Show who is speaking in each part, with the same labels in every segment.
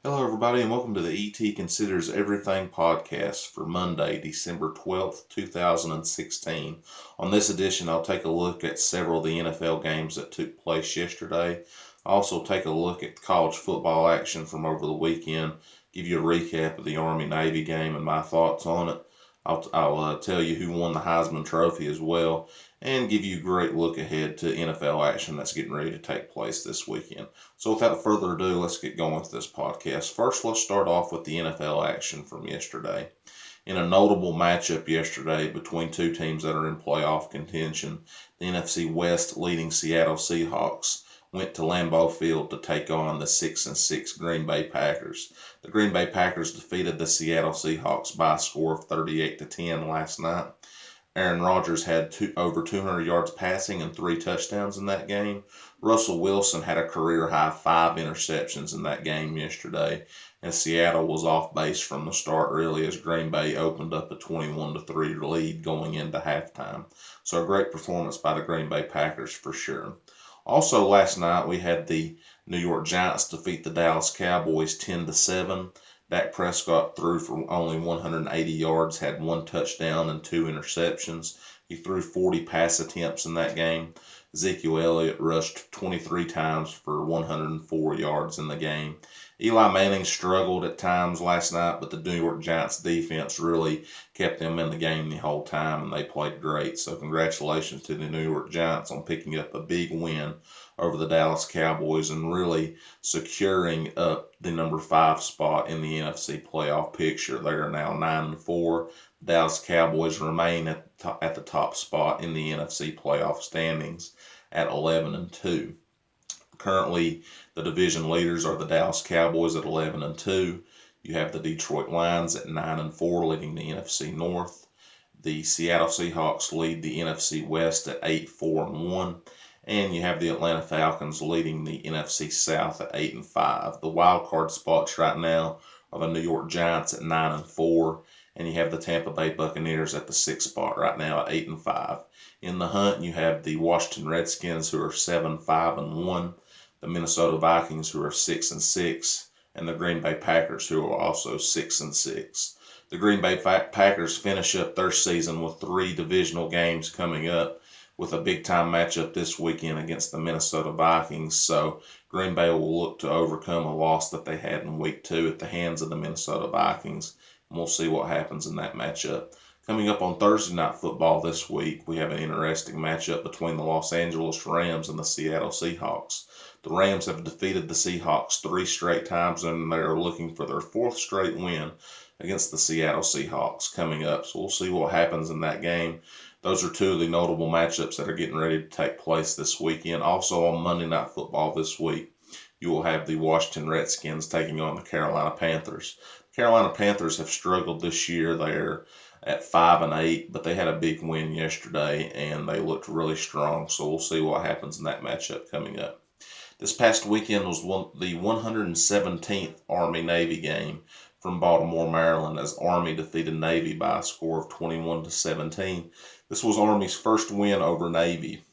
Speaker 1: Hello, everybody, and welcome to the ET Considers Everything podcast for Monday, December 12th, 2016. On this edition, I'll take a look at several of the NFL games that took place yesterday. I'll also take a look at college football action from over the weekend, give you a recap of the Army-Navy game and my thoughts on it. I'll tell you who won the Heisman Trophy as well, and give you a great look ahead to NFL action that's getting ready to take place this weekend. So without further ado, let's get going with this podcast. First, let's start off with the NFL action from yesterday. In a notable matchup yesterday between two teams that are in playoff contention, the NFC West leading Seattle Seahawks went to Lambeau Field to take on the 6-6 Green Bay Packers. The Green Bay Packers defeated the Seattle Seahawks by a score of 38-10 last night. Aaron Rodgers had over 200 yards passing and 3 touchdowns in that game. Russell Wilson had a career-high 5 interceptions in that game yesterday, and Seattle was off base from the start really as Green Bay opened up a 21-3 lead going into halftime. So a great performance by the Green Bay Packers for sure. Also last night we had the New York Giants defeat the Dallas Cowboys 10-7. Dak Prescott threw for only 180 yards, had 1 touchdown and 2 interceptions. He threw 40 pass attempts in that game. Ezekiel Elliott rushed 23 times for 104 yards in the game. Eli Manning struggled at times last night, but the New York Giants defense really kept them in the game the whole time, and they played great. So congratulations to the New York Giants on picking up a big win over the Dallas Cowboys and really securing up the number 5 spot in the NFC playoff picture. They are now 9-4. The Dallas Cowboys remain at the top spot in the NFC playoff standings at 11-2. Currently, the division leaders are the Dallas Cowboys at 11-2. You have the Detroit Lions at 9-4, leading the NFC North. The Seattle Seahawks lead the NFC West at 8-4-1. And you have the Atlanta Falcons leading the NFC South at 8-5. The wild card spots right now are the New York Giants at 9-4, and you have the Tampa Bay Buccaneers at the 6th spot right now at 8-5. In the hunt, you have the Washington Redskins who are 7-5-1, the Minnesota Vikings who are 6-6, and the Green Bay Packers who are also 6-6. The Green Bay Packers finish up their season with 3 divisional games coming up, with a big-time matchup this weekend against the Minnesota Vikings. So Green Bay will look to overcome a loss that they had in Week 2 at the hands of the Minnesota Vikings, and we'll see what happens in that matchup. Coming up on Thursday Night Football this week, we have an interesting matchup between the Los Angeles Rams and the Seattle Seahawks. The Rams have defeated the Seahawks 3 straight times, and they're looking for their 4th straight win against the Seattle Seahawks coming up. So we'll see what happens in that game. Those are 2 of the notable matchups that are getting ready to take place this weekend. Also on Monday Night Football this week, you will have the Washington Redskins taking on the Carolina Panthers. The Carolina Panthers have struggled this year. They're at 5-8, but they had a big win yesterday, and they looked really strong. So we'll see what happens in that matchup coming up. This past weekend was the 117th Army-Navy game from Baltimore, Maryland, as Army defeated Navy by a score of 21-17. This was Army's first win over Navy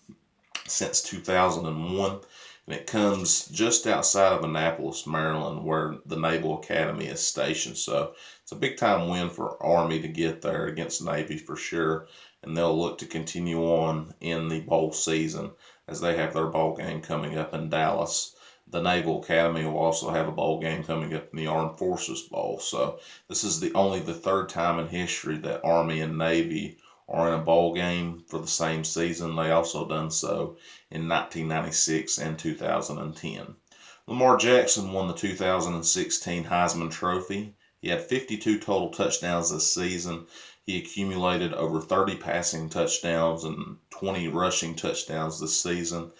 Speaker 1: since 2001, and it comes just outside of Annapolis, Maryland, where the Naval Academy is stationed. So it's a big-time win for Army to get there against Navy for sure, and they'll look to continue on in the bowl season as they have their bowl game coming up in Dallas. The Naval Academy will also have a bowl game coming up in the Armed Forces Bowl. So this is only the 3rd time in history that Army and Navy are in a bowl game for the same season. They also done so in 1996 and 2010. Lamar Jackson won the 2016 Heisman Trophy. He had 52 total touchdowns this season. He accumulated over 30 passing touchdowns and 20 rushing touchdowns this season.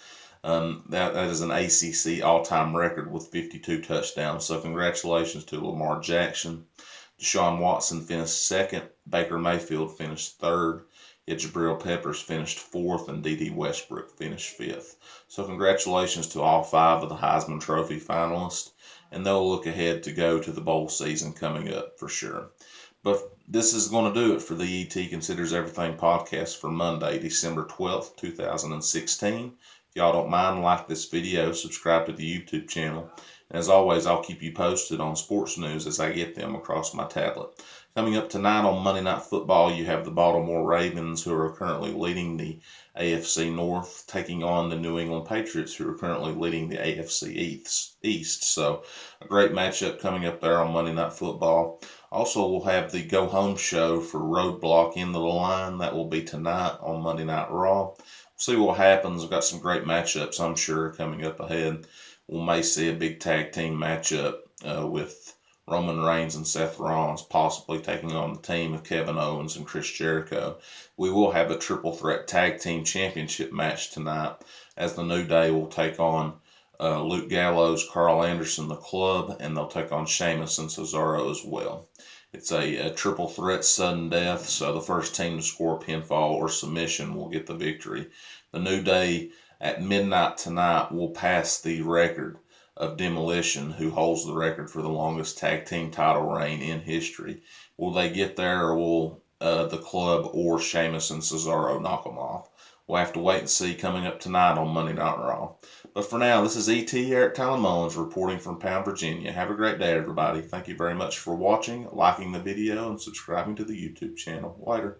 Speaker 1: That is an ACC all-time record with 52 touchdowns. So congratulations to Lamar Jackson. Deshaun Watson finished 2nd. Baker Mayfield finished 3rd. Yet Jabril Peppers finished 4th, and D.D. Westbrook finished 5th. So congratulations to all 5 of the Heisman Trophy finalists, and they'll look ahead to go to the bowl season coming up for sure. But this is going to do it for the ET Considers Everything podcast for Monday, December 12th, 2016. If y'all don't mind, like this video, subscribe to the YouTube channel, And as always, I'll keep you posted on sports news as I get them across my tablet. Coming up tonight on Monday Night Football, you have the Baltimore Ravens, who are currently leading the AFC North, taking on the New England Patriots, who are currently leading the AFC East. So a great matchup coming up there on Monday Night Football. Also, we'll have the go home show for Roadblock Into the Line. That will be tonight on Monday Night Raw. We'll see what happens. We've got some great matchups, I'm sure, coming up ahead. We may see a big tag team matchup with Roman Reigns and Seth Rollins possibly taking on the team of Kevin Owens and Chris Jericho. We will have a triple threat tag team championship match tonight, as the New Day will take on Luke Gallows, Carl Anderson, the Club, and they'll take on Sheamus and Cesaro as well. It's a triple threat sudden death, so the first team to score a pinfall or submission will get the victory. The New Day at midnight tonight will pass the record of Demolition, who holds the record for the longest tag team title reign in history. Will they get there, or will the Club or Sheamus and Cesaro knock them off? We'll have to wait and see coming up tonight on Monday Night Raw. But for now, this is E.T. Eric Tyler Mullins reporting from Pound, Virginia. Have a great day, everybody. Thank you very much for watching, liking the video, and subscribing to the YouTube channel. Later.